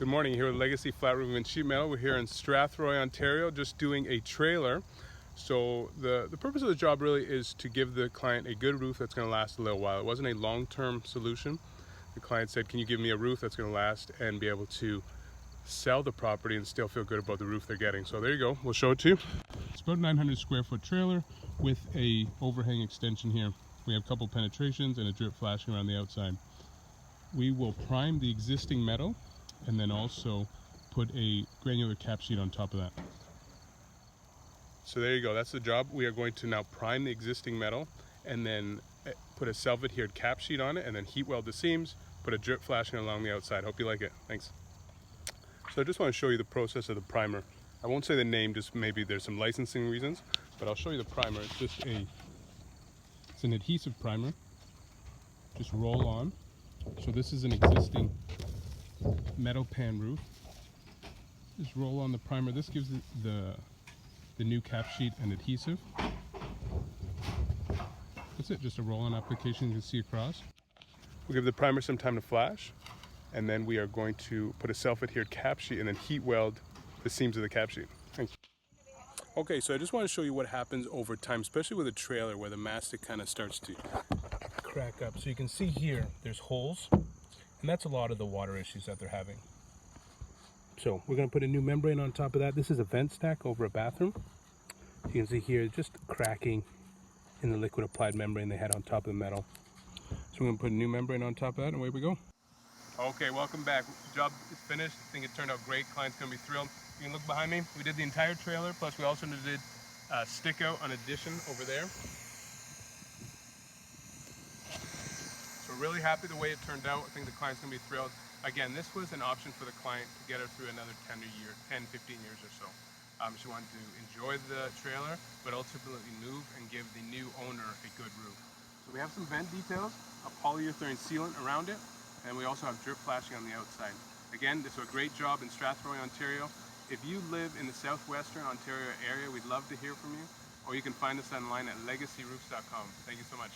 Good morning, here with Legacy Flat Roof and Sheet Metal. We're here in Strathroy, Ontario, just doing a trailer. So the purpose of the job really is to give the client a good roof that's going to last a little while. It wasn't a long-term solution. The client said, can you give me a roof that's going to last and be able to sell the property and still feel good about the roof they're getting. So there you go, we'll show it to you. It's about a 900 square foot trailer with a overhang extension here. We have a couple penetrations and a drip flashing around the outside. We will prime the existing metal and then also put a granular cap sheet on top of that. So there you go, that's the job. We are going to now prime the existing metal and then put a self-adhered cap sheet on it and then heat weld the seams, put a drip flashing along the outside. Hope you like it, thanks. So I just want to show you the process of the primer. I won't say the name, just maybe there's some licensing reasons, but I'll show you the primer. It's just it's an adhesive primer. Just roll on. So this is an existing metal pan roof. Just roll on the primer. This gives it the new cap sheet and adhesive. That's it, just a roll-on application you can see across. We'll give the primer some time to flash, and then we are going to put a self-adhered cap sheet and then heat weld the seams of the cap sheet. Thanks. Okay, so I just want to show you what happens over time, especially with a trailer where the mastic kind of starts to crack up. So you can see here, there's holes, and that's a lot of the water issues that they're having. So we're going to put a new membrane on top of that. This is a vent stack over a bathroom. You can see here just cracking in the liquid applied membrane they had on top of the metal. So we're going to put a new membrane on top of that and away we go. Okay, welcome back. The job is finished. I think it turned out great. Client's going to be thrilled. You can look behind me. We did the entire trailer, plus we also did stick out on addition over there. So we're really happy the way it turned out. I think the client's going to be thrilled. Again, this was an option for the client to get her through another 10, 15 years or so. She wanted to enjoy the trailer, but ultimately move and give the new owner a good roof. So we have some vent details, a polyurethane sealant around it, and we also have drip flashing on the outside. Again, this was a great job in Strathroy, Ontario. If you live in the southwestern Ontario area, we'd love to hear from you, or you can find us online at legacyroofs.com. Thank you so much.